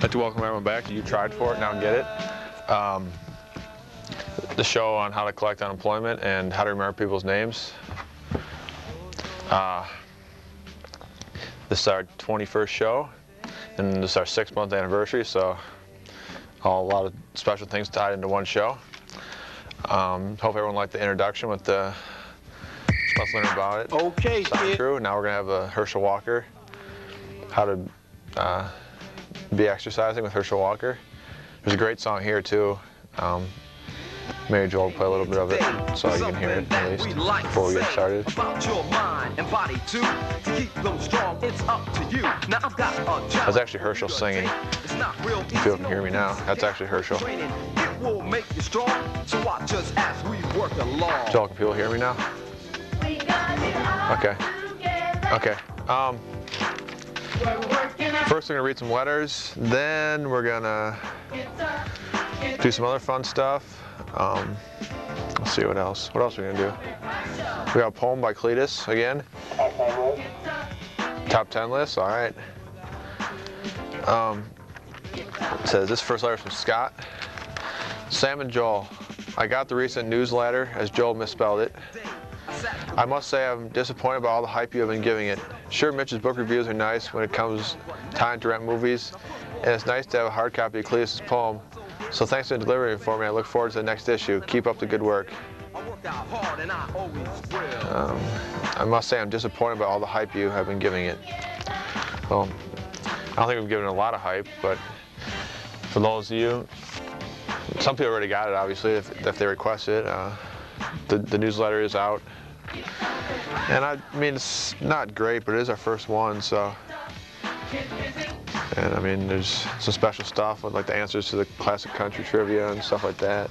like to welcome everyone back to You Tried For It, Now Get It. The show on how to collect unemployment and how to remember people's names. This is our 21st show, and this is our 6-month anniversary, so a lot of special things tied into one show. Hope everyone liked the introduction with the let's learn about it. Okay, kid. True. Now we're gonna have a Herschel Walker. How to be exercising with Herschel Walker. There's a great song here too. Mary Jo will play a little bit of it so you can hear it at least before we get started. That's actually Herschel singing. If you can hear me now, that's actually Herschel. Joel, can people hear me now? Okay. Okay. First we're going to read some letters, then we're going to do some other fun stuff. Let's see what else. What else are we going to do? We got a poem by Cletus again. Top 10 list, all right. It says, this first letter is from Scott. Sam and Joel, I got the recent newsletter as Joel misspelled it. I must say I'm disappointed by all the hype you have been giving it. Sure, Mitch's book reviews are nice when it comes time to rent movies, and it's nice to have a hard copy of Cletus' poem. So thanks for delivering it for me. I look forward to the next issue. Keep up the good work. I must say I'm disappointed by all the hype you have been giving it. Well, I don't think we've given it a lot of hype, but for those of you, some people already got it, obviously, if they request it. The newsletter is out. And I mean, it's not great, but it is our first one, so. And I mean, there's some special stuff with like the answers to the classic country trivia and stuff like that.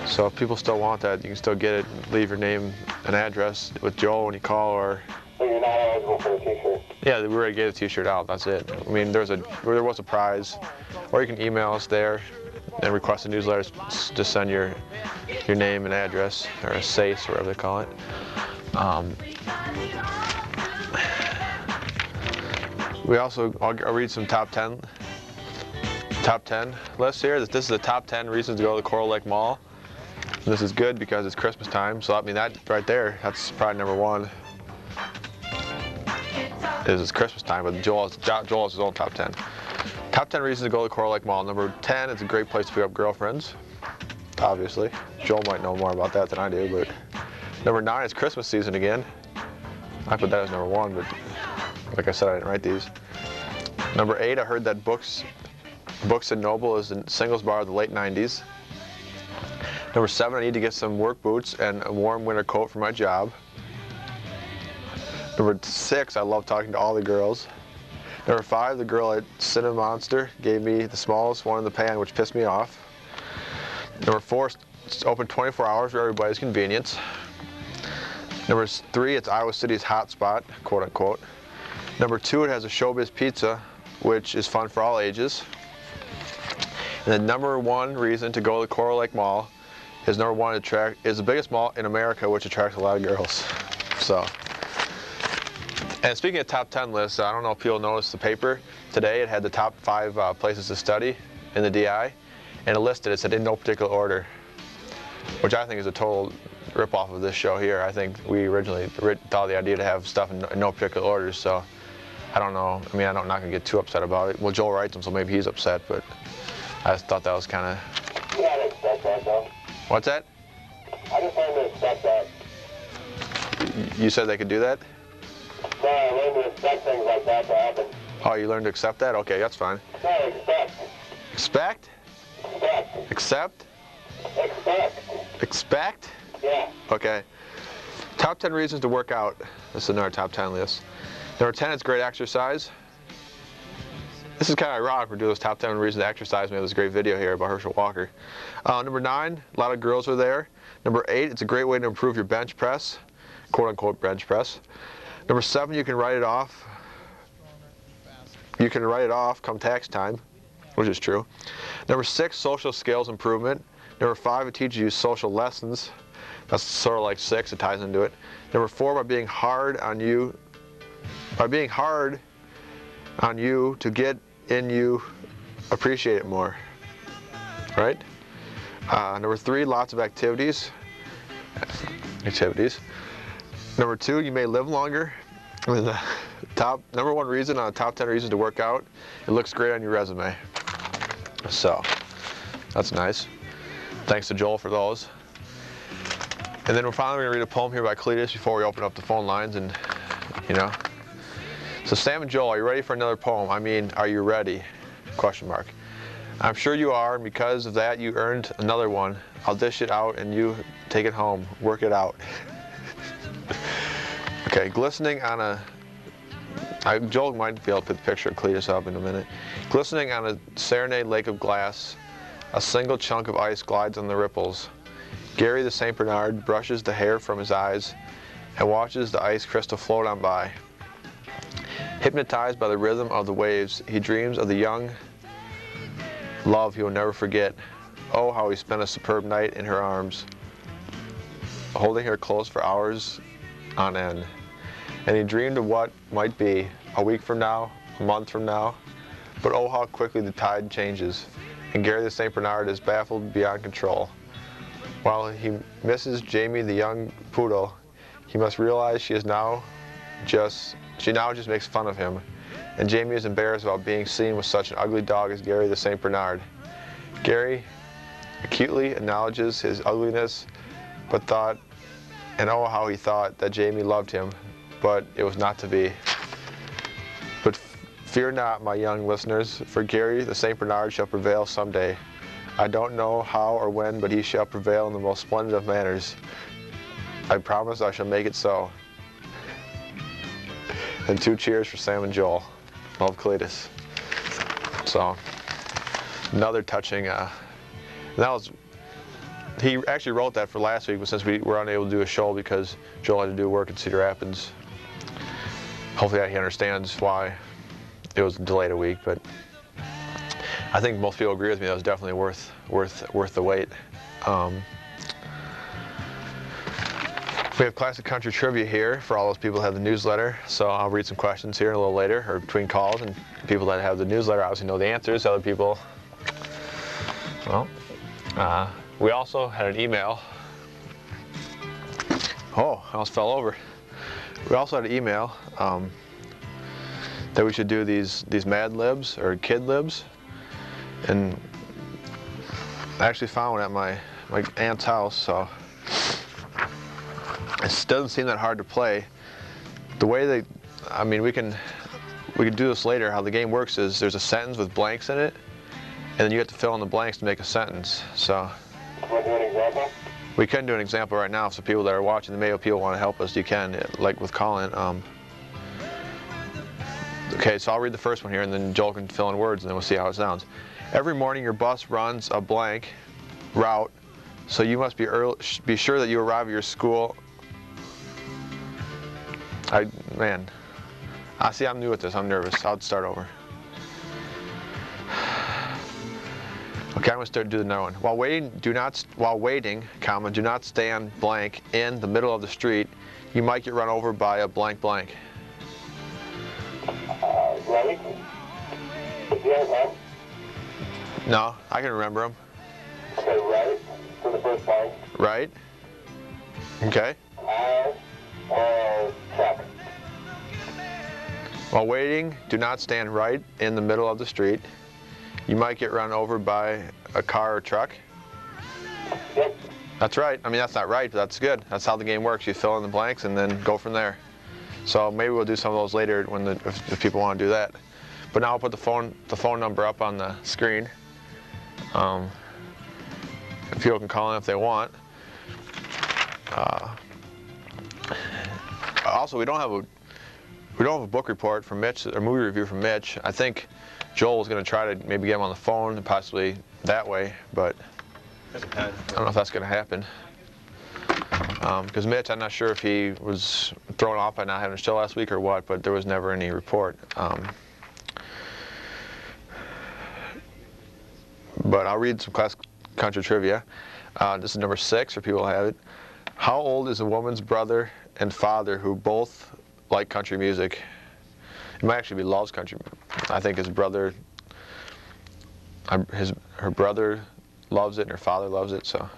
So if people still want that, you can still get it. Leave your name and address with Joel when you call, or. So you're not eligible for a t-shirt? Yeah, we already gave a t-shirt out, that's it. I mean, there was a prize. Or you can email us there and request a newsletter. Just send your name and address, or a SACE, or whatever they call it. We also, I'll read some top 10 lists here. This is the top 10 reasons to go to the Coral Lake Mall. And this is good because it's Christmas time, so I mean that right there, that's probably number one. It's Christmas time, but Joel has his own top 10. Top 10 reasons to go to the Coral Lake Mall. Number 10, it's a great place to pick up girlfriends, obviously. Joel might know more about that than I do, but. Number 9 is Christmas season again. I put that as number 1, but like I said, I didn't write these. Number 8, I heard that Books and Noble is the singles bar of the late 90s. Number 7, I need to get some work boots and a warm winter coat for my job. Number 6, I love talking to all the girls. Number 5, the girl at Cinema Monster gave me the smallest one in the pan, which pissed me off. Number 4, it's open 24 hours for everybody's convenience. Number 3, it's Iowa City's hot spot, quote unquote. Number 2, it has a Showbiz Pizza, which is fun for all ages. And the number 1 reason to go to the Coral Lake Mall is is the biggest mall in America, which attracts a lot of girls. So, and speaking of top 10 lists, I don't know if people noticed the paper today. It had the top 5 places to study in the DI, and it listed it said in no particular order, which I think is a total rip-off of this show here. I think we originally thought of the idea to have stuff in no particular order, so I don't know. I mean, I'm not going to get too upset about it. Well, Joel writes them, so maybe he's upset, but I just thought that was kind of... Yeah, I didn't expect that, though. What's that? I just learned to expect that. You said they could do that? No, I learned to expect things like that to happen. Oh, you learned to accept that? Okay, that's fine. No, expect. Expect? Expect. Accept? Expect. Expect? Yeah. Okay. Top 10 reasons to work out. This is another top 10 list. Number 10 is great exercise. This is kind of ironic. We're doing this top 10 reasons to exercise. We have this great video here about Herschel Walker. Number 9, a lot of girls are there. Number 8, it's a great way to improve your bench press, quote unquote bench press. Number 7, you can write it off. You can write it off come tax time, which is true. Number 6, social skills improvement. Number 5, it teaches you social lessons. That's sort of like 6, it ties into it. Number 4, by being hard on you to get in you appreciate it more, right? Number 3, lots of activities. Number 2, you may live longer. And the number 1 reason on the top 10 reasons to work out, it looks great on your resume. So, that's nice. Thanks to Joel for those. And then we're finally going to read a poem here by Cletus before we open up the phone lines, and, you know. So Sam and Joel, are you ready for another poem? I mean, are you ready? Question mark. I'm sure you are, and because of that you earned another one. I'll dish it out and you take it home. Work it out. Okay, glistening on a... Joel might be able to put the picture of Cletus up in a minute. Glistening on a serenade lake of glass, a single chunk of ice glides on the ripples. Gary the St. Bernard brushes the hair from his eyes and watches the ice crystal float on by. Hypnotized by the rhythm of the waves, he dreams of the young love he will never forget. Oh, how he spent a superb night in her arms, holding her close for hours on end. And he dreamed of what might be a week from now, a month from now. But oh, how quickly the tide changes, and Gary the St. Bernard is baffled beyond control. While he misses Jamie the young poodle, he must realize she now just makes fun of him, and Jamie is embarrassed about being seen with such an ugly dog as Gary the St. Bernard. Gary acutely acknowledges his ugliness, but thought, and oh how he thought, that Jamie loved him, but it was not to be. But fear not, my young listeners, for Gary the St. Bernard shall prevail someday. I don't know how or when, but he shall prevail in the most splendid of manners. I promise I shall make it so. And 2 cheers for Sam and Joel. Love, Cletus. So, another touching, he actually wrote that for last week, but since we were unable to do a show because Joel had to do work in Cedar Rapids, hopefully he understands why it was delayed a week, but I think most people agree with me that was definitely worth the wait. We have Classic Country Trivia here for all those people who have the newsletter, so I'll read some questions here a little later, or between calls, and people that have the newsletter obviously know the answers. Other people, well, we also had an email. Oh, I almost fell over. We also had an email that we should do these Mad Libs or Kid Libs, and I actually found one at my aunt's house, so it doesn't seem that hard to play. The way we can do this later. How the game works is there's a sentence with blanks in it, and then you have to fill in the blanks to make a sentence. So Want to do an example? we can do an example right now. So people that are watching, the Mayo people want to help us, you can, like with Colin. Okay, so I'll read the first one here, and then Joel can fill in words, and then we'll see how it sounds. Every morning your bus runs a blank route, so you must be sure that you arrive at your school. See, I'm new at this. I'm nervous. I'll start over. Okay, I'm gonna do another one. While waiting, do not stand blank in the middle of the street. You might get run over by a blank blank. Right? Yeah, No, I can remember them. okay, right for the first blank. Right? Okay. Check. While waiting, do not stand right in the middle of the street. You might get run over by a car or truck. Yep. That's right. I mean, that's not right, but that's good. That's how the game works. You fill in the blanks and then go from there. So maybe we'll do some of those later if people want to do that. But now I'll put the phone number up on the screen. People can call in if they want. Also, we don't have a book report from Mitch or movie review from Mitch. I think Joel is going to try to maybe get him on the phone, possibly that way, but I don't know if that's going to happen. Because Mitch, I'm not sure if he was thrown off by not having a show last week or what, but there was never any report. But I'll read some Classic Country Trivia. This is number 6 for people who have it. How old is a woman's brother and father who both like country music? It might actually be loves country. I think his brother Her brother loves it and her father loves it, so.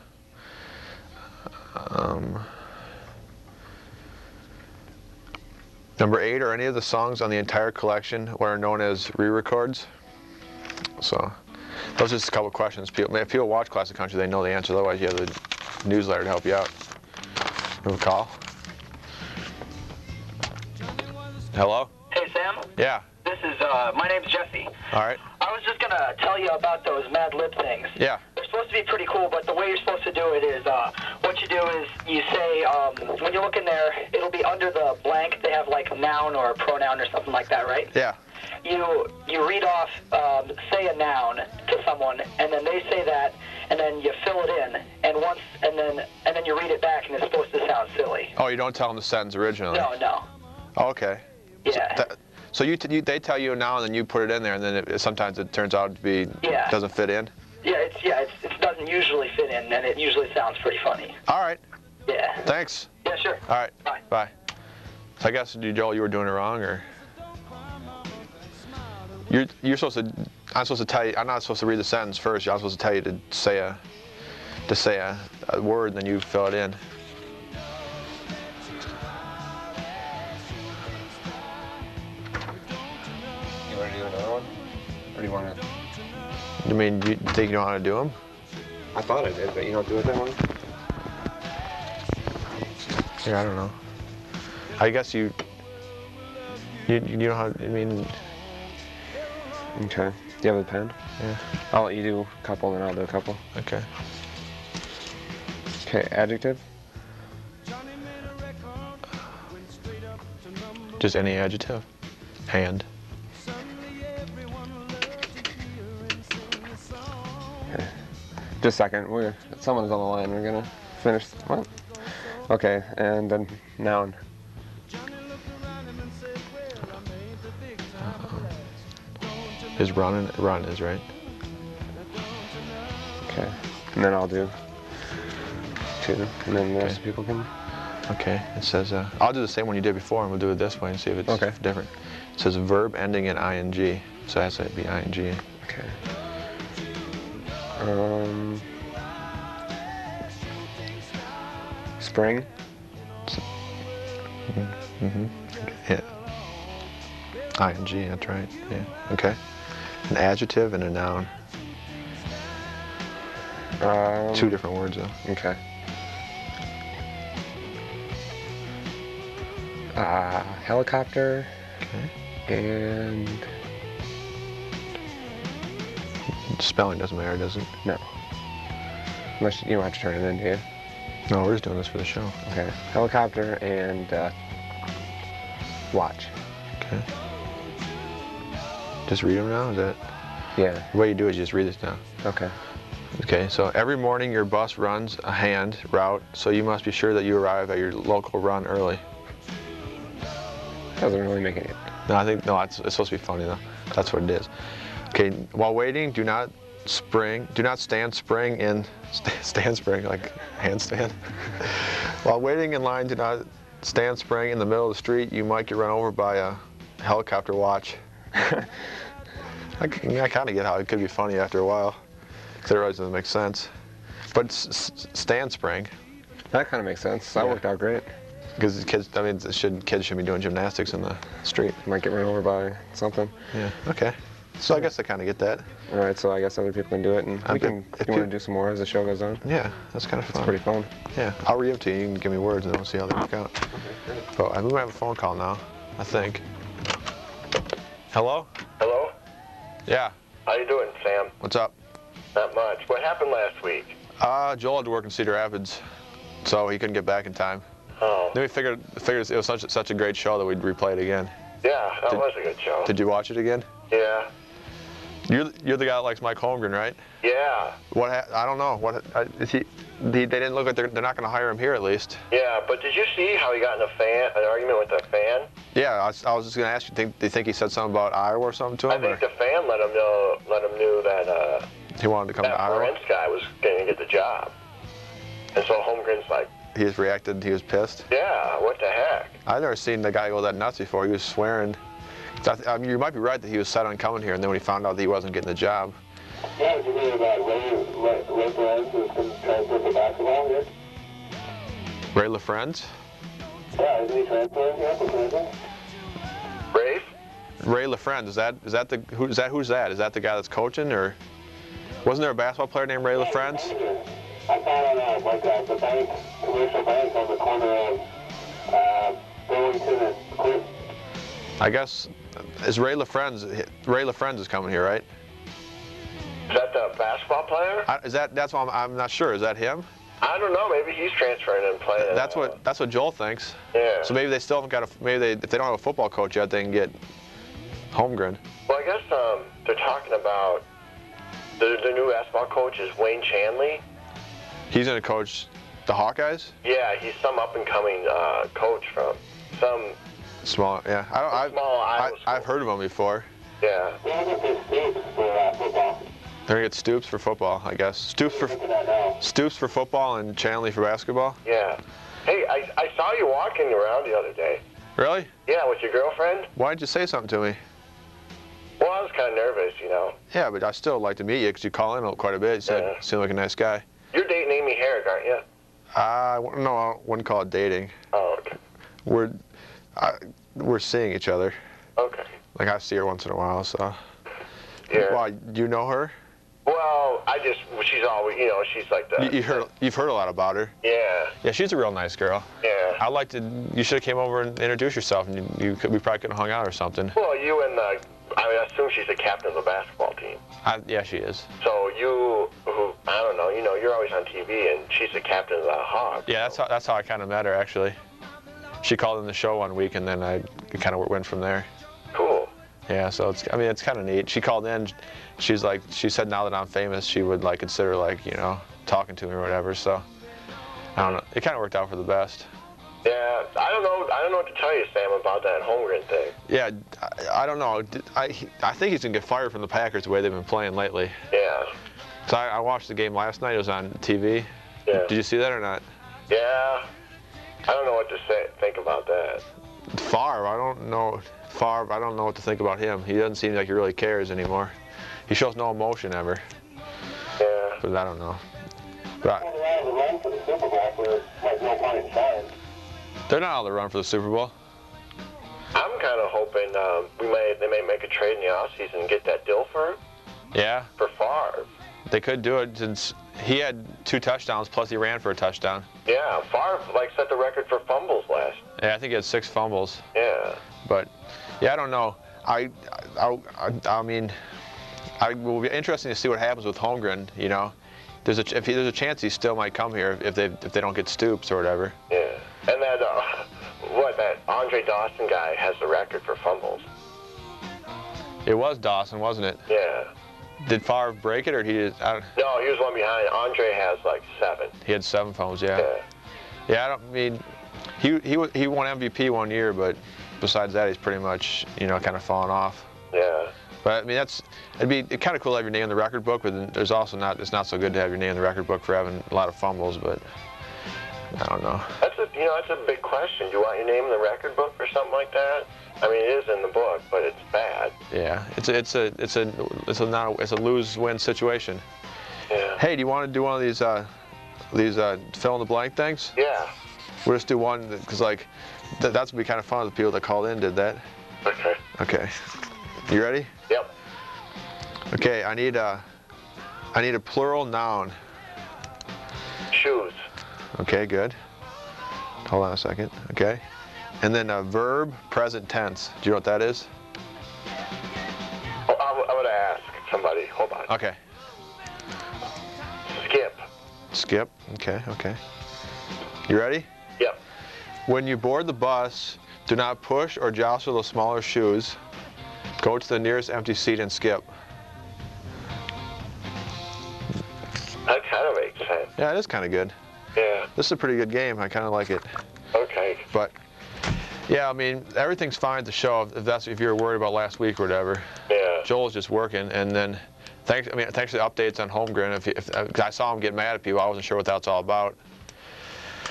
Number 8, are any of the songs on the entire collection what are known as re-records? So, those are just a couple questions. If people watch Classic Country, they know the answer. Otherwise, you have the newsletter to help you out. You have a call? Hello? Hey, Sam? Yeah. This is, my name's Jesse. All right. I was just gonna tell you about those Mad Lib things. Yeah. They're supposed to be pretty cool, but the way you're supposed to do it is, what you do is you say, when you look in there, it'll be under the blank. They have like noun or a pronoun or something like that, right? Yeah. You read off, say a noun to someone, and then they say that, and then you fill it in, and then you read it back, and it's supposed to sound silly. Oh, you don't tell them the sentence originally? No. Oh, okay. Yeah. So they tell you now, and then you put it in there, and then sometimes it turns out to be doesn't fit in. Yeah, it doesn't usually fit in, and it usually sounds pretty funny. All right. Yeah. Thanks. Yeah, sure. All right. Bye. Bye. So I guess Joel, you were doing it wrong, or you're supposed to. I'm supposed to tell you. I'm not supposed to read the sentence first. I'm supposed to tell you to say a word, and then you fill it in. You want to do another one? Or do you want to? You mean you think you know how to do them? I thought I did, but you don't do it that way? Yeah, I don't know. I guess you know how. I mean. Okay. Do you have a pen? Yeah. I'll let you do a couple, and then I'll do a couple. Okay. Okay, adjective. Just any adjective. Hand. Okay. Just a second. Someone's on the line. We're gonna finish. What? Okay, and then noun. Is run is right. Okay, and then I'll do 2, and then the rest of people can. Okay. It says I'll do the same one you did before, and we'll do it this way and see if it's different. It says verb ending in ing, so it has to be ing. Okay. Spring. Yeah. Ing, that's right. Yeah. Okay. An adjective and a noun. 2 different words though. Okay. Helicopter. Okay. And Spelling doesn't matter, does it? no. Unless you don't have to turn it in, do you? No, we're just doing this for the show. Okay. Helicopter and watch. Okay. Just read them now, is that? Yeah. The way you do it is you just read this down. Okay. Okay, so every morning your bus runs a hand route, so you must be sure that you arrive at your local run early. Doesn't really make any. No, it's supposed to be funny though. That's what it is. Okay, while waiting, do not stand spring like handstand. While waiting in line, do not stand spring in the middle of the street. You might get run over by a helicopter watch. I kind of get how it could be funny after a while, because otherwise it doesn't make sense. But stand spring. That kind of makes sense. That worked out great. Because kids, kids shouldn't be doing gymnastics in the street. Might get run over by something. Yeah. Okay. So I guess I kind of get that. All right. So I guess other people can do it, and we can. If you want to do some more as the show goes on. Yeah, that's kind of fun. It's pretty fun. Yeah. I'll read them to you. You can give me words, and then we'll see how they work out. Okay, great. But I think we have a phone call now. I think. Hello? Hello? Yeah. How you doing, Sam? What's up? Not much. What happened last week? Joel had to work in Cedar Rapids, so he couldn't get back in time. Oh. Then we figured it was such a great show that we'd replay it again. Yeah, that was a good show. Did you watch it again? Yeah. You're the guy that likes Mike Holmgren, right? Yeah. I don't know. Is he? They didn't look like they're not going to hire him here at least. Yeah, but did you see how he got in an argument with a fan? Yeah, I was just going to ask you. Do you think he said something about Iowa or something to him? I think the fan let him know that he wanted to come to Iowa. Morenz guy was going to get the job, and so Holmgren's like, he just reacted. He was pissed. yeah, what the heck? I've never seen the guy go that nuts before. He was swearing. You might be right that he was set on coming here, and then when he found out that he wasn't getting the job, Yeah, did you hear about Ray Perez who's going to transfer to basketball here? Ray LaFrentz? Yeah, isn't he transferring here for Cleveland? Ray? Ray LaFrentz, is that who's that? Is that the guy that's coaching, or wasn't there a basketball player named Ray LaFrentz? I found like the bank, commercial bank on the corner of Burlington and Clinton. I guess is Ray LaFrentz is coming here, right? Is that the basketball player? That's why I'm not sure. Is that him? I don't know. Maybe he's transferring and playing. That's what Joel thinks. Yeah. So maybe they still haven't got if they don't have a football coach yet, they can get Holmgren. Well, I guess they're talking about the new basketball coach is Wayne Chanley. He's going to coach the Hawkeyes? Yeah, he's some up and coming coach from some small. Yeah, I've heard of him before. Yeah. They're going to get Stoops for football. They're going to get Stoops for football, I guess. Stoops for football and Chanley for basketball? Yeah. Hey, I saw you walking around the other day. Really? Yeah, with your girlfriend. Why didn't you say something to me? Well, I was kind of nervous, you know. Yeah, but I still like to meet you because you call in quite a bit. You said you seem like a nice guy. You're dating Amy Herrick, aren't you? No, I wouldn't call it dating. Oh, okay. We're seeing each other. Okay. Like I see her once in a while, so. Yeah. Why? Do you know her? Well, she's always, you know, she's like the. You've heard a lot about her. Yeah. Yeah, she's a real nice girl. Yeah. You should have came over and introduced yourself, and we probably could have hung out or something. Well, you and I assume she's the captain of the basketball team. Yeah, she is. So I don't know, you know, you're always on TV, and she's the captain of the Hawks. Yeah, that's how I kind of met her, actually. She called in the show one week, and then I kind of went from there. Cool. Yeah, so it's kind of neat. She called in. She said now that I'm famous, she would consider talking to me or whatever. So I don't know. It kind of worked out for the best. Yeah, I don't know what to tell you, Sam, about that Holmgren thing. Yeah, I don't know. I think he's gonna get fired from the Packers the way they've been playing lately. Yeah. So I watched the game last night. It was on TV. Yeah. Did you see that or not? Yeah. I don't know what to think about that. Favre, I don't know what to think about him. He doesn't seem like he really cares anymore. He shows no emotion ever. Yeah. But I don't know. But run for the Super Bowl for no point in time. They're not out of the run for the Super Bowl. I'm kind of hoping they may make a trade in the offseason and get that deal for him. Yeah. For Favre. They could do it since he had 2 touchdowns plus he ran for a touchdown. Yeah, Favre set the record for fumbles last. Yeah, I think he had 6 fumbles. Yeah. But yeah, I don't know. I mean, it will be interesting to see what happens with Holmgren. You know, there's a chance he still might come here if they don't get Stoops or whatever. Yeah. And that Andre Dawson guy has the record for fumbles. It was Dawson, wasn't it? Yeah. Did Favre break it, or he did? No, he was one behind. Andre has 7. He had 7 fumbles, yeah. Yeah, I mean, he won MVP one year, but besides that, he's pretty much kind of fallen off. Yeah. But I mean, it'd be kind of cool to have your name in the record book, but there's also it's not so good to have your name in the record book for having a lot of fumbles. But I don't know. That's a big question. Do you want your name in the record book or something like that? I mean, it is in the book, but it's bad. Yeah, it's a lose-win situation. Yeah. Hey, do you want to do one of these fill in the blank things? Yeah. We'll just do one because that's gonna be kind of fun if the people that called in did that. Okay. Okay. You ready? Yep. Okay, I need a plural noun. Shoes. Okay, good. Hold on a second. Okay. And then a verb, present tense. Do you know what that is? Oh, I'm gonna ask somebody. Hold on. Okay. Skip. Skip. Okay. You ready? Yep. When you board the bus, do not push or jostle the smaller shoes. Go to the nearest empty seat and skip. That kind of makes sense. Yeah, it is kind of good. Yeah. This is a pretty good game. I kind of like it. Okay. But yeah, I mean, everything's fine at the show if you're worried about last week or whatever. Yeah. Joel's just working, and then thanks for the updates on Holmgren. If I saw him get mad at people, I wasn't sure what that's all about.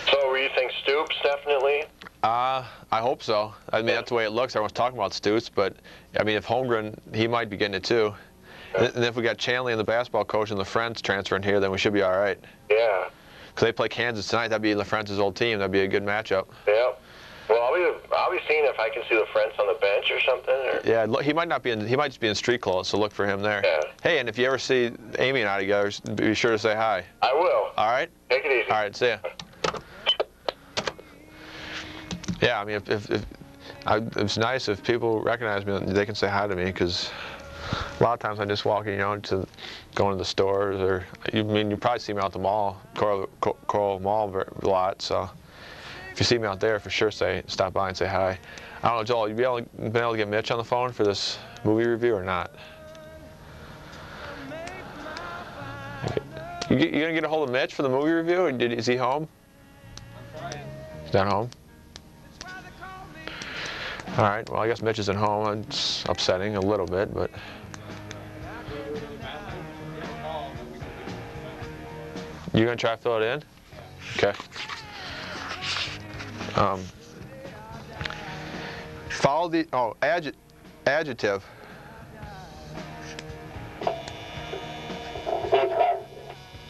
So, you think Stoops definitely? I hope so. I mean, that's the way it looks. Everyone's talking about Stoops, but I mean, if Holmgren, he might be getting it too. And if we got Chanley and the basketball coach and LaFrentz transferring here, then we should be all right. Yeah. Because they play Kansas tonight. That'd be LaFrentz's old team. That'd be a good matchup. Yep. Well, I'll be seeing if I can see LaFrentz on the bench or something. Or... Yeah, he might not be in. He might just be in street clothes. So look for him there. Yeah. Hey, and if you ever see Amy and I together, be sure to say hi. I will. All right. Take it easy. All right. See ya. Yeah, I mean, it's nice if people recognize me, they can say hi to me, because a lot of times I'm just walking, going to the stores, or you probably see me out the mall, Coral Mall a lot. So if you see me out there, for sure stop by and say hi. I don't know, Joel, you been able to get Mitch on the phone for this movie review or not? You gonna get a hold of Mitch for the movie review, or is he home? He's not home. All right, well, I guess Mitch isn't home. It's upsetting a little bit, but. You gonna try to fill it in? Okay. Follow the, adjective. Sports car.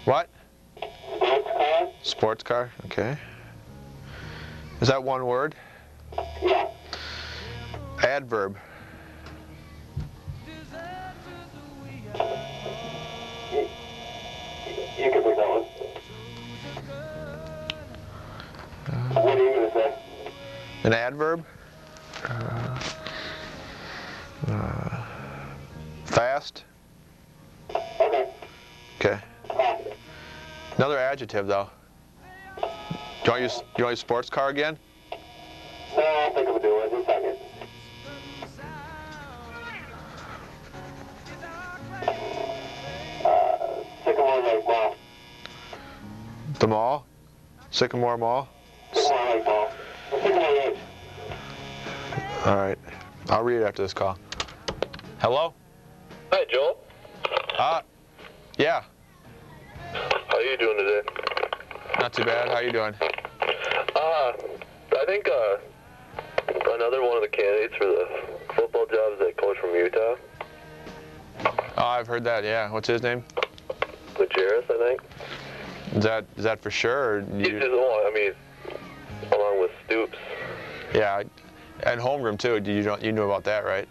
What? Sports car? Sports car, okay. Is that one word? Yeah. Adverb. You can pick that one. What are you going to say? An adverb? Fast? Okay. Okay. Fast. Another adjective, though. Do you want to use sports car again? No, I'll think of a new one in a second. Sycamore Lake Mall. The mall? Sycamore Mall? Sycamore Lake Mall. Sycamore Lake. All right. I'll read it after this call. Hello? Hi, Joel. Yeah. How are you doing today? Not too bad. How you doing? I think another one of the candidates for the football job is that coach from Utah, Oh, I've heard that. Yeah. What's his name? Majerus, I think. Is that for sure? Or He's just, well, I mean, along with Stoops. Yeah. And homeroom too. You knew about that, right?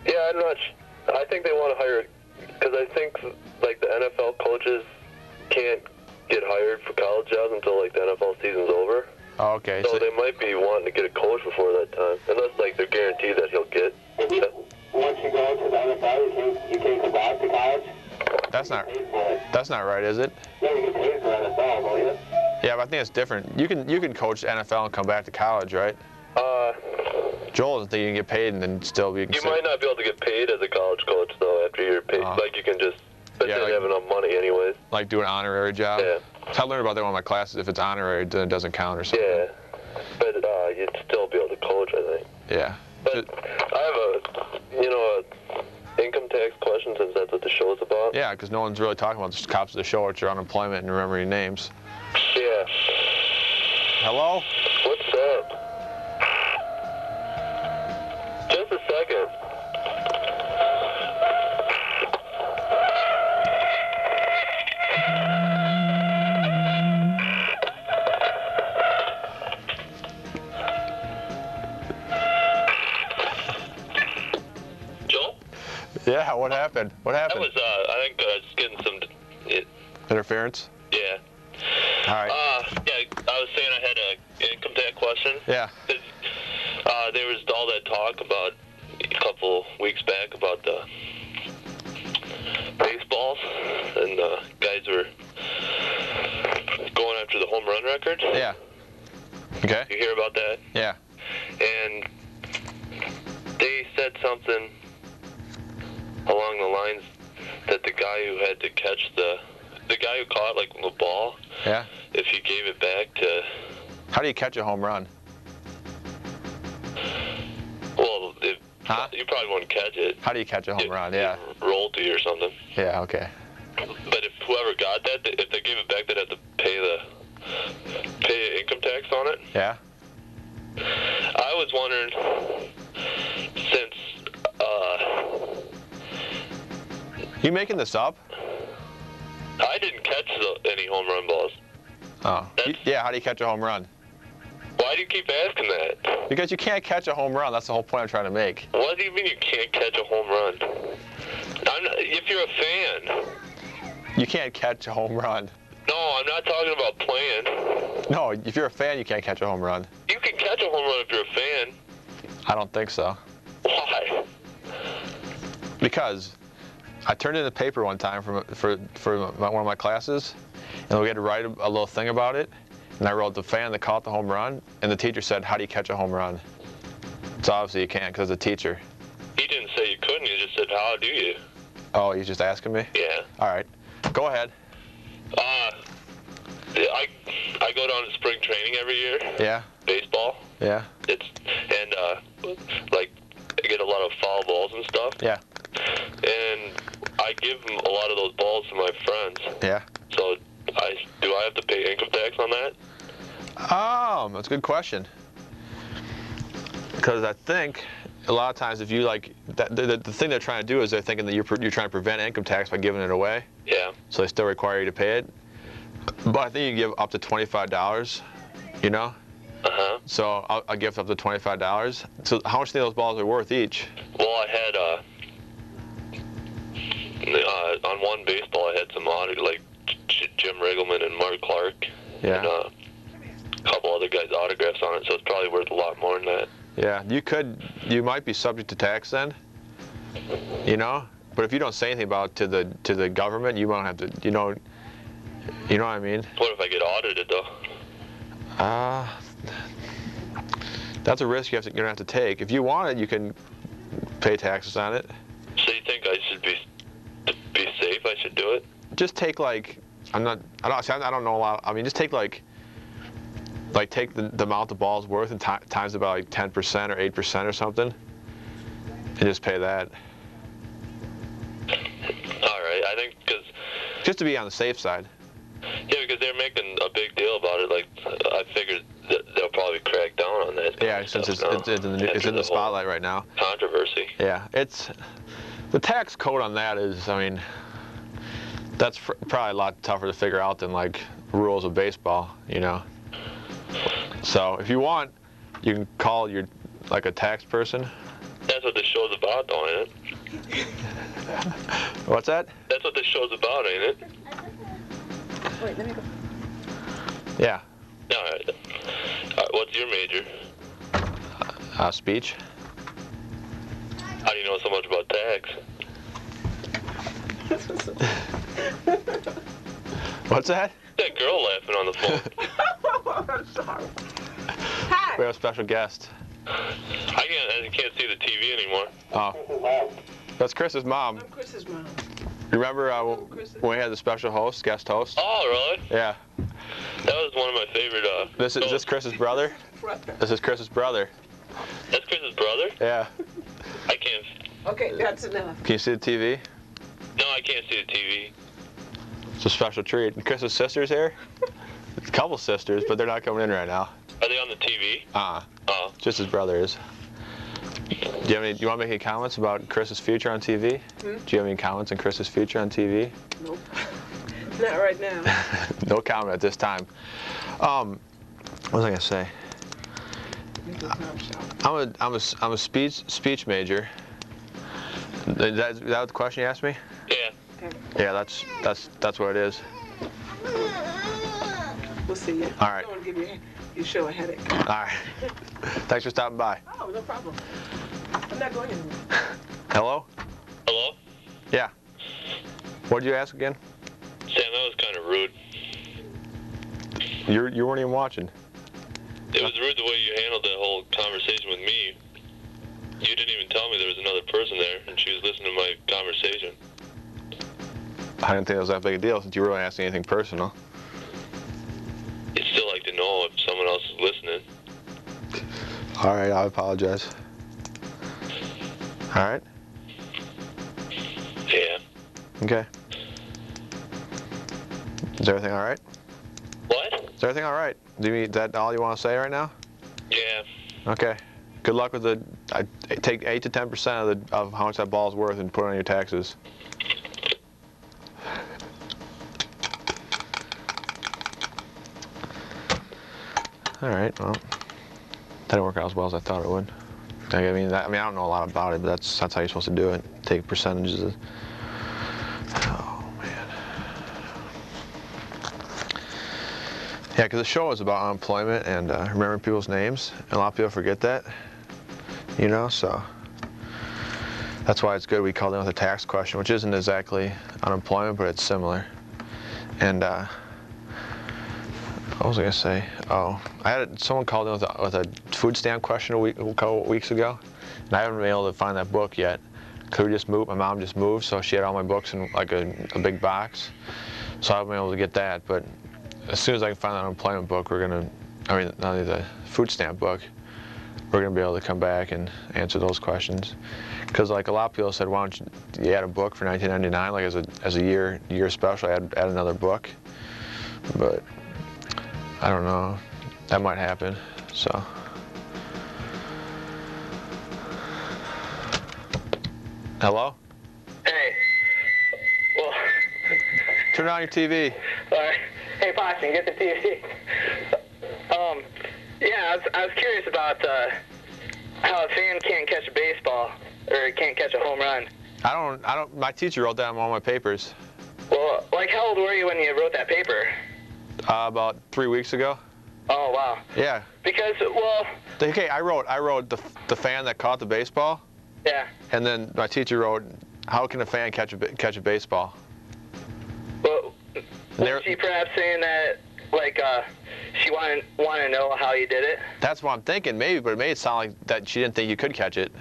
Yeah, I'm not. I think they want to hire, because I think like the NFL coaches can't get hired for college jobs until like the NFL season's over. Oh, okay. So they might be wanting to get a coach before that time, unless like they're guaranteed that he'll get. Once you go to the NFL, you can't go back to college. That's not right, is it? Yeah, you get paid for NFL, don't you? Yeah, but I think it's different. You can coach NFL and come back to college, right? Joel doesn't think you can get paid and then still be considered. You might not be able to get paid as a college coach though after you're paid. Like you can just, but Yeah, then like- have enough money anyways. Like do an honorary job? Yeah. I learned about that in one of my classes. If it's honorary, then it doesn't count or something. Yeah, but you'd still be able to coach, I think. Yeah. But I have a income tax question, since that's what the show's about. Yeah, because no one's really talking about the cops of the show, which are unemployment and remembering names. Yeah. Hello? What's up? Just a second. Joel? Yeah, what happened? What That happened? was, I think, just getting some, Interference? yeah. All right. Yeah, I was saying I had an income tax question. Yeah. There was all that talk about a couple weeks back about the baseballs, and guys were going after the home run record. Yeah. Okay. You hear about that? Yeah. And they said something along the lines that the guy who had to catch the guy who caught like the ball, Yeah. if he gave it back to, How do you catch a home run? well, if, Huh? you probably wouldn't catch it. How do you catch a home run? Yeah. Royalty or something. Yeah, okay. But if whoever got that, if they gave it back, they'd have to pay income tax on it. Yeah. I was wondering, since You making this up? I didn't catch any home run balls. Oh. Yeah, how do you catch a home run? Why do you keep asking that? Because you can't catch a home run. That's the whole point I'm trying to make. What do you mean you can't catch a home run? If you're a fan. You can't catch a home run. No, I'm not talking about playing. No, if you're a fan, you can't catch a home run. You can catch a home run if you're a fan. I don't think so. Why? Because I turned in a paper one time for one of my classes, and we had to write a little thing about it. And I wrote the fan that caught the home run, and the teacher said, "How do you catch a home run?" So obviously you can't, because it's a teacher. He didn't say you couldn't. He just said, "How do you?" Oh, he's just asking me? Yeah. All right. Go ahead. I go down to spring training every year. Yeah. Baseball. Yeah. Like I get a lot of foul balls and stuff. Yeah. And I give them a lot of those balls to my friends. Yeah. So do I have to pay income tax on that? That's a good question. Because I think a lot of times if you like, the thing they're trying to do is they're thinking that you're trying to prevent income tax by giving it away. Yeah. So they still require you to pay it. But I think you can give up to $25, you know? Uh-huh. So I'll give up to $25. So how much do you think those balls are worth each? Well, I had, on one baseball, I had some like Jim Riggleman and Mark Clark. Yeah. And a couple other guys' autographs on it, so it's probably worth a lot more than that. Yeah, you might be subject to tax then, you know? But if you don't say anything about it to the government, you won't have to, you know what I mean? What if I get audited, though? That's a risk you're gonna have to take. If you want it, you can pay taxes on it. So you think I should be safe? I should do it? Just take like, I don't know a lot. I mean, just take like take the amount the ball's worth and times about like 10% or 8% or something, and just pay that. All right, I think because just to be on the safe side. Yeah, because they're making a big deal about it. Like I figured that they'll probably crack down on that. Yeah, since it's in the spotlight right now. Controversy. Yeah, the tax code on that is, I mean, that's probably a lot tougher to figure out than like rules of baseball, you know. So if you want, you can call like a tax person. That's what this show's about, though, ain't it? What's that? That's what this show's about, ain't it? Wait, let me go. Yeah. All right. What's your major? Speech. How do you know so much about tax? What's that? That girl laughing on the phone. I'm sorry. Hi. We have a special guest. I can't see the TV anymore. Oh. That's Chris's mom. I'm Chris's mom. Remember when we had the special host, guest host? Oh, really? Yeah. That was one of my favorite. Is this Chris's brother? This is Chris's brother. That's Chris's brother? Yeah. I can't. Okay, that's enough. Can you see the TV? No, I can't see the TV. It's a special treat. And Chris's sister's here. It's a couple sisters, but they're not coming in right now. Are they on the TV? Oh. Just his brother is. Do you want to make any comments about Chris's future on TV? Do you have any comments on Chris's future on TV? Nope. Not right now. No comment at this time. What was I gonna say? I'm a speech major. Is that the question you asked me? Yeah. Okay. Yeah, that's what it is. We'll see you. All right. I don't want to give your show a headache. All right. Thanks for stopping by. Oh, no problem. I'm not going anywhere. Hello? Hello? Yeah. What did you ask again? Sam, that was kind of rude. You weren't even watching. It was rude the way you handled that whole conversation with me. You didn't even tell me there was another person there, and she was listening to my conversation. I didn't think it was that big a deal since you weren't asking anything personal. You'd still like to know if someone else is listening. All right, I apologize. All right. Yeah. Okay. Is everything all right? What? Is everything all right? Is that all you want to say right now? Yeah. Okay. Good luck with I take 8 to 10% of how much that ball's worth and put it on your taxes. All right. Well, that didn't work out as well as I thought it would. I mean, I don't know a lot about it, but that's how you're supposed to do it. Take percentages. Oh man. Yeah, because the show is about unemployment and remembering people's names, and a lot of people forget that. You know, so that's why it's good we called in with a tax question, which isn't exactly unemployment, but it's similar. And what was I gonna say? Oh, someone called in with a food stamp question a couple weeks ago, and I haven't been able to find that book yet. Cause we just moved. My mom just moved, so she had all my books in like a big box. So I haven't been able to get that. But as soon as I can find that unemployment book, not only the food stamp book, we're gonna be able to come back and answer those questions. Because like a lot of people said, why don't you add a book for 1999, like as a year special, add another book. But I don't know. That might happen. So. Hello? Hey. Well. Turn on your TV. All right. Hey, Boston, get the TV. Yeah, I was curious about how a fan can't catch a baseball or can't catch a home run. My teacher wrote that on all my papers. Well, like, how old were you when you wrote that paper? About 3 weeks ago. Oh, wow. Yeah. Because, well... Okay, I wrote the fan that caught the baseball. Yeah. And then my teacher wrote, how can a fan catch a baseball? Well, was she perhaps saying that, like, she wanted to know how you did it? That's what I'm thinking, maybe, but it made it sound like that she didn't think you could catch it.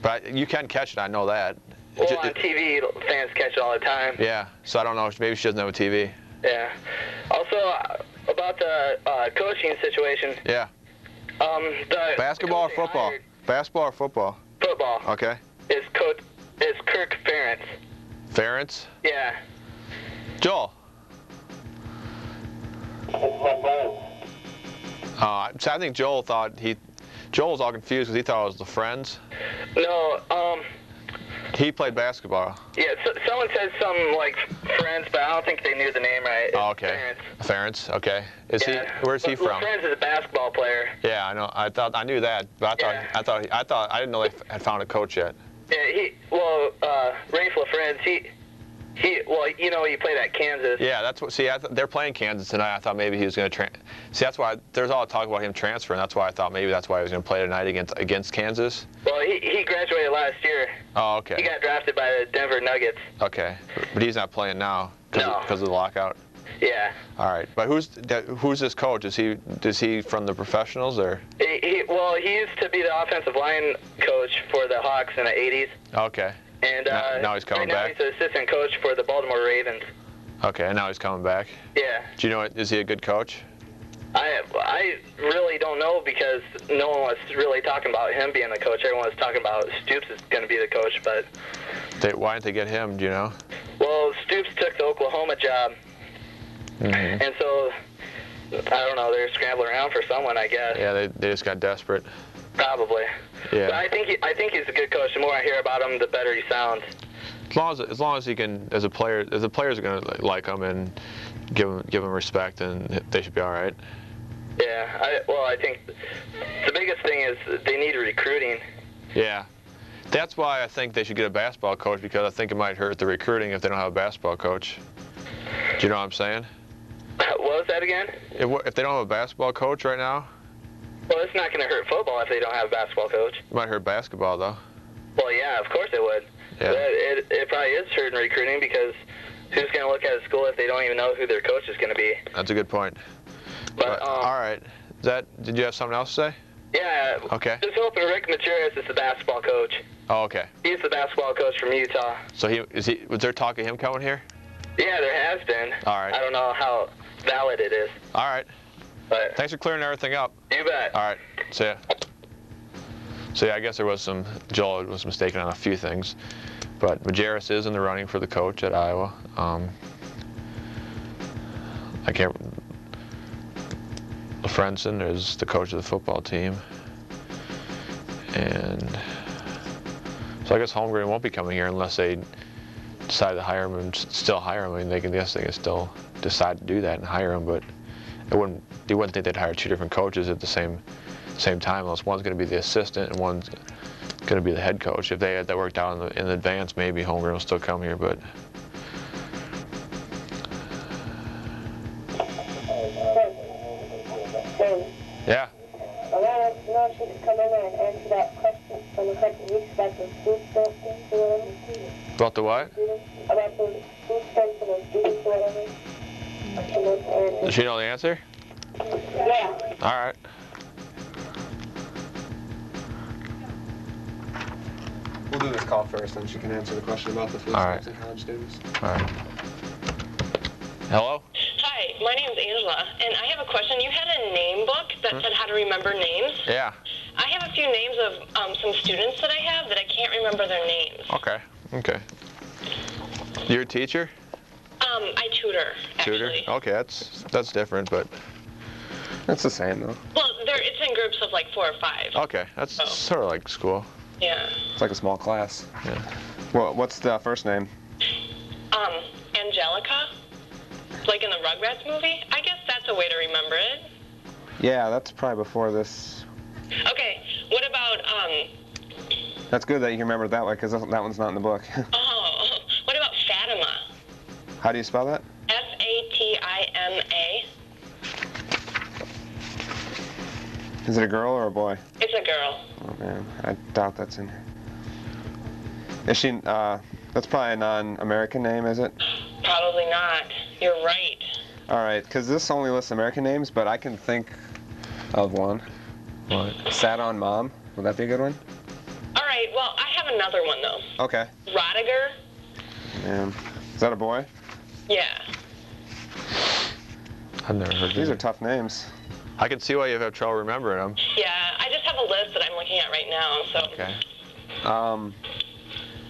But you can catch it, I know that. Well, on TV, fans catch it all the time. Yeah, so I don't know, maybe she doesn't have a TV. Yeah. Also, about the coaching situation. Yeah. The basketball or football? Basketball or football? Football. Okay. Is Kirk Ferentz. Ferentz? Yeah. Joel. So I think Joel was all confused because he thought it was the Friends. No, he played basketball. Yeah, someone said something like Friends, but I don't think they knew the name right. Oh, okay. Ferentz, okay. Where's he from? Friends is a basketball player. Yeah, I know. I knew that, but I didn't know they had found a coach yet. Yeah, Rafe LaFrance, he played at Kansas. Yeah, that's what. See, they're playing Kansas tonight. I thought maybe he was going to See, that's why there's all talk about him transferring. That's why I thought maybe that's why he was going to play tonight against Kansas. Well, he graduated last year. Oh, okay. He got drafted by the Denver Nuggets. Okay, but he's not playing now because of the lockout. Yeah. All right, but who's this coach? Is he from the professionals or? He used to be the offensive line coach for the Hawks in the '80s. Okay. And now he's coming back. Now he's the assistant coach for the Baltimore Ravens. Okay, and now he's coming back. Yeah. Do you know? Is he a good coach? I really don't know because no one was really talking about him being the coach. Everyone was talking about Stoops is going to be the coach, but. Why didn't they get him? Do you know? Well, Stoops took the Oklahoma job, and so I don't know. They're scrambling around for someone, I guess. Yeah, they just got desperate. Probably. Yeah. But I think he's a good coach. The more I hear about him, the better he sounds. As long as he can, as the players are going to like him and give him respect, and they should be all right. Yeah. I think the biggest thing is they need recruiting. Yeah. That's why I think they should get a basketball coach, because I think it might hurt the recruiting if they don't have a basketball coach. Do you know what I'm saying? What was that again? If they don't have a basketball coach right now. Well, it's not going to hurt football if they don't have a basketball coach. It might hurt basketball, though. Well, yeah, of course it would. Yeah. It probably is hurting recruiting because who's going to look at a school if they don't even know who their coach is going to be? That's a good point. But all right. Did you have something else to say? Yeah. Okay. Just hoping Rick Majerus is the basketball coach. Oh, okay. He's the basketball coach from Utah. So was there talk of him coming here? Yeah, there has been. All right. I don't know how valid it is. All right. But thanks for clearing everything up. You bet. All right. See ya. So yeah, I guess Joel was mistaken on a few things, but Majerus is in the running for the coach at Iowa. LaFrenson is the coach of the football team, and so I guess Holmgren won't be coming here unless they decide to hire him and still hire him. I mean, they can still decide to do that and hire him, but You wouldn't think they'd hire two different coaches at the same time, unless one's going to be the assistant and one's going to be the head coach. If they had that worked out in advance, maybe Holmgren will still come here, but. Yeah. I wanted to know if she could come in there and answer that question from a couple of weeks about the food stamps or whatever. About the what? About the food stamps and the students or whatever. Does she know the answer? Yeah. All right. We'll do this call first, then she can answer the question about the food All right. stamps and college students. All right. Hello? Hi, my name's Angela, and I have a question. You had a name book that said how to remember names. Yeah. I have a few names of some students that I have that I can't remember their names. Okay. Okay. You're a teacher? I tutor, Tutor? actually. Okay, that's different, but That's the same, though. Well, it's in groups of like 4 or 5. okay, that's sort of like school. Yeah. It's like a small class. Yeah. Well, what's the first name? Angelica, like in the Rugrats movie. I guess that's a way to remember it. Yeah, that's probably before this. Okay, what about, That's good that you remembered that way, because that one's not in the book. what about Fatima? How do you spell that? Fatima. Is it a girl or a boy? It's a girl. Oh man, I doubt that's in here. Is she, that's probably a non-American name, is it? Probably not. You're right. Alright, because this only lists American names, but I can think of one. What? Sat on Mom. Would that be a good one? All right, well, I have another one, though. Okay. Rodiger? Man. Is that a boy? Yeah. I've never heard These of are tough names. I can see why you have trouble remembering them. Yeah, I just have a list that I'm looking at right now, so. Okay.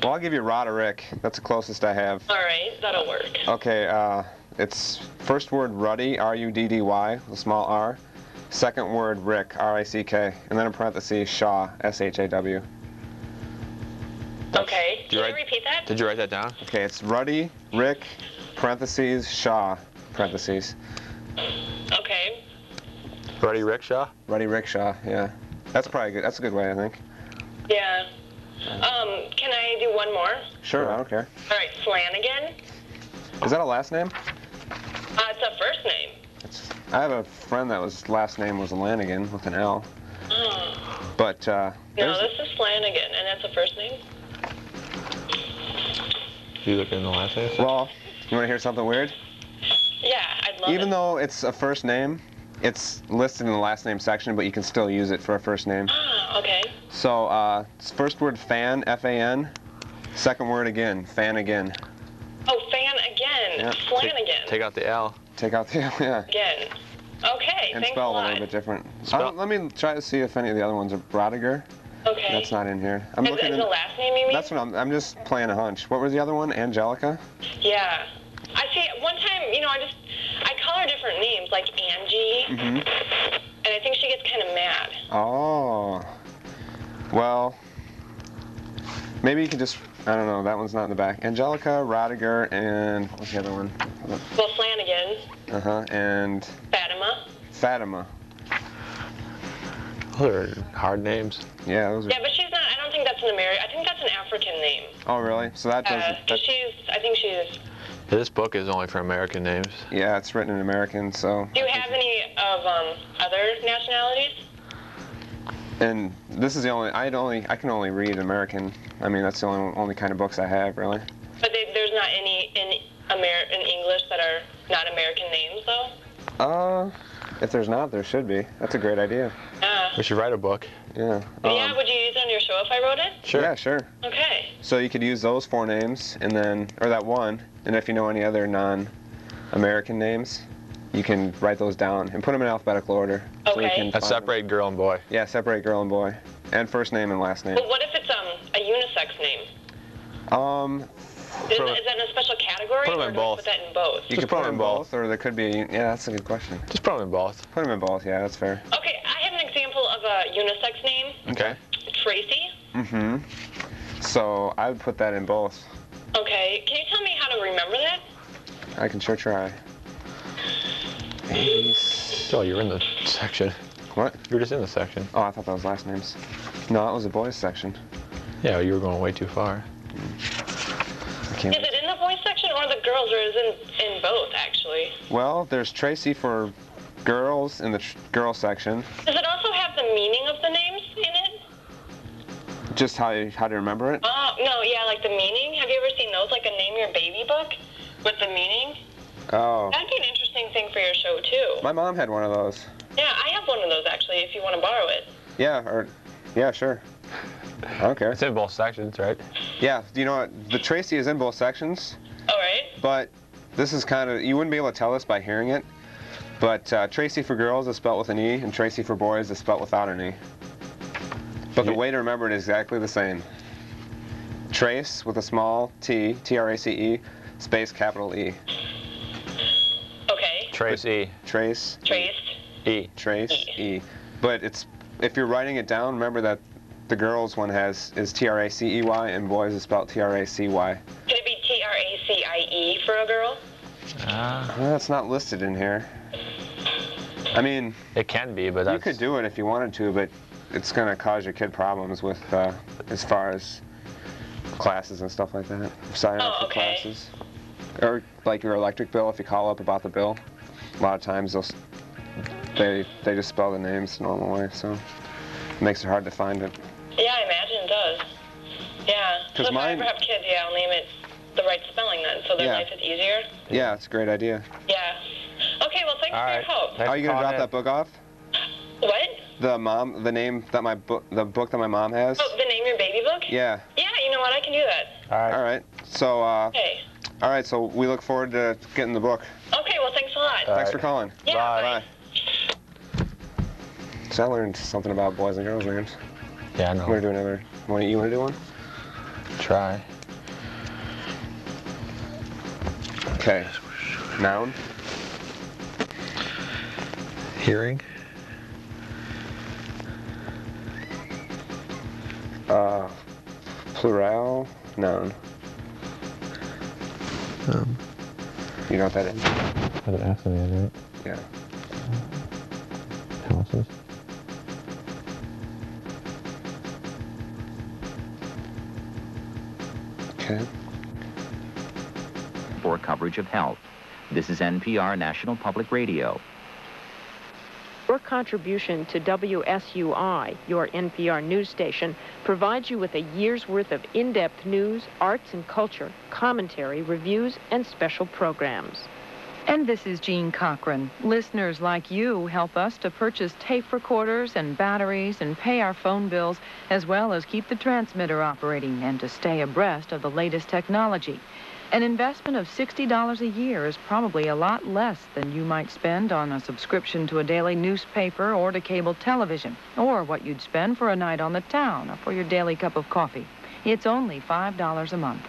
Well, I'll give you Roderick. That's the closest I have. All right, that'll work. Okay, it's first word Ruddy, R-U-D-D-Y, with a small R. Second word Rick, R-I-C-K. And then in parentheses, Shaw, S-H-A-W. Okay, Did you can you write- repeat that? Did you write that down? Okay, it's Ruddy, Rick, parentheses, Shaw, parentheses. Okay. Ruddy Rickshaw? Ruddy Rickshaw, yeah. That's probably good. That's a good way, I think. Yeah. Can I do one more? Sure, I don't care. All right, Flanagan. Is that a last name? It's a first name. I have a friend that was last name was Lanigan with an L. Oh. But, No, there's- this is Flanagan, and that's a first name? You looking in the last name? well, you want to hear something weird? Yeah, I'd love Even it. though it's a first name, it's listed in the last name section, but you can still use it for a first name. Ah, okay. So, it's first word fan, F-A-N. Second word again, fan again. Oh, Fan again. Yeah. Flanagan. Take out the L. Take out the yeah. Again. Okay, And thanks spell a a lot. little bit different. Spell- Let me try to see if any of the other ones are Brodiger. Okay. That's not in here. I'm Is looking the in. last name you mean? That's what I'm just playing a hunch. What was the other one? Angelica? Yeah. I see, one time, I call her different names, like Angie, Mm-hmm. and I think she gets kind of mad. Oh. Well, maybe you could just, I don't know, that one's not in the back. Angelica, Rodiger, and what's the other one? Well, Flanagan, Uh-huh, and Fatima. Fatima. Those are hard names. Yeah, those are. Yeah, but she's not, I don't think that's an American, I think that's an African name. Oh, really? So that doesn't. That, I think she's, This book is only for American names. yeah, it's written in American, so. do you have any of other nationalities? And this is the only. I can only read American. I mean, that's the only kind of books I have, really. But there's not any in English that are not American names, though? If there's not, there should be. That's a great idea. We should write a book. Yeah. Yeah, would you use it on your show if I wrote it? Sure. Yeah, sure. Okay. So you could use those 4 names, and then, or that one, and if you know any other non-American names, you can write those down and put them in alphabetical order. So we Okay. can And find them. separate girl and boy. Yeah, separate girl and boy, and first name and last name. But what if it's a unisex name? Is Put 'em- that in a special category, put 'em or in do I both. put that in both? You Just could put put 'em them in in both. both, or there could be. Yeah, that's a good question. Just put them in both. Put them in both. Yeah, that's fair. Okay, I have an example of a unisex name. Okay. Tracy. Mm-hmm. So I would put that in both. Okay, can you tell me how to remember that? I can sure try. ABC. Still, you're in the section. What? You're just in the section. Oh, I thought that was last names. No, that was the boys section. Yeah, you were going way too far. I can't. Is it in the boys section or the girls, or is it in both, actually? Well, there's Tracy for girls in the girl section. Does it also have the meaning of the names in it? Just how to remember it? Oh, no, yeah, like the meaning. Have you ever seen those, like a Name Your Baby book with the meaning? Oh. That'd be an interesting thing for your show, too. My mom had one of those. Yeah, I have one of those, actually, if you want to borrow it. Yeah, sure. I don't care. It's in both sections, right? Yeah, you know what? The Tracy is in both sections, All right. but this is kind of, you wouldn't be able to tell this by hearing it, but Tracy for girls is spelled with an E, and Tracy for boys is spelled without an E. But the way to remember it is exactly the same. Trace with a small T, T-R-A-C-E, space capital E. Okay. Trace E. Trace. Traced. E. Trace E. But it's, if you're writing it down, remember that the girls one is T-R-A-C-E-Y and boys is spelled T-R-A-C-Y. Could it be T-R-A-C-I-E for a girl? Well, it's not listed in here. I mean, It can be, but that's... you could do it if you wanted to, but it's going to cause your kid problems with, as far as classes and stuff like that. Sign up for okay. classes. Or like your electric bill, if you call up about the bill, a lot of times they just spell the names the normal way, so it makes it hard to find it. Yeah, I imagine it does. Yeah. So if I ever have kids, yeah, I'll name it the right spelling then, so their life is easier. Yeah, it's a great idea. Yeah. Okay, well, thanks for your help. Are you going to drop that book off? What? The name that the book that my mom has? Oh, the Name Your Baby book? Yeah. Yeah, you know what? I can do that. All right. So, Okay. all right, so we look forward to getting the book. Okay, well, thanks a lot. Thanks for calling. Yeah, bye. So I learned something about boys and girls names. Yeah, I know. You want to do another? You want to do one? Try. Okay. Noun. Hearing. Plural. Noun. You know what that is? That's an accident, right? Yeah. Houses. Okay. For coverage of health. This is NPR National Public Radio. Your contribution to WSUI, your NPR news station, provides you with a year's worth of in-depth news, arts and culture, commentary, reviews, and special programs. And this is Jean Cochran. Listeners like you help us to purchase tape recorders and batteries and pay our phone bills, as well as keep the transmitter operating and to stay abreast of the latest technology. An investment of $60 a year is probably a lot less than you might spend on a subscription to a daily newspaper or to cable television, or what you'd spend for a night on the town or for your daily cup of coffee. It's only $5 a month.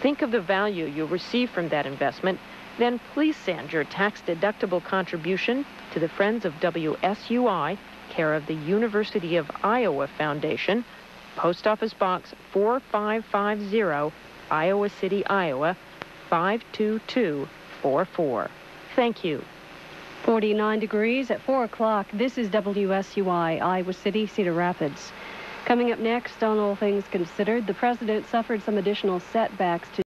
Think of the value you'll receive from that investment. Then please send your tax-deductible contribution to the Friends of WSUI, care of the University of Iowa Foundation, Post Office Box 4550, Iowa City, Iowa, 52244. Thank you. 49 degrees at 4 o'clock. This is WSUI, Iowa City, Cedar Rapids. Coming up next on All Things Considered, the president suffered some additional setbacks to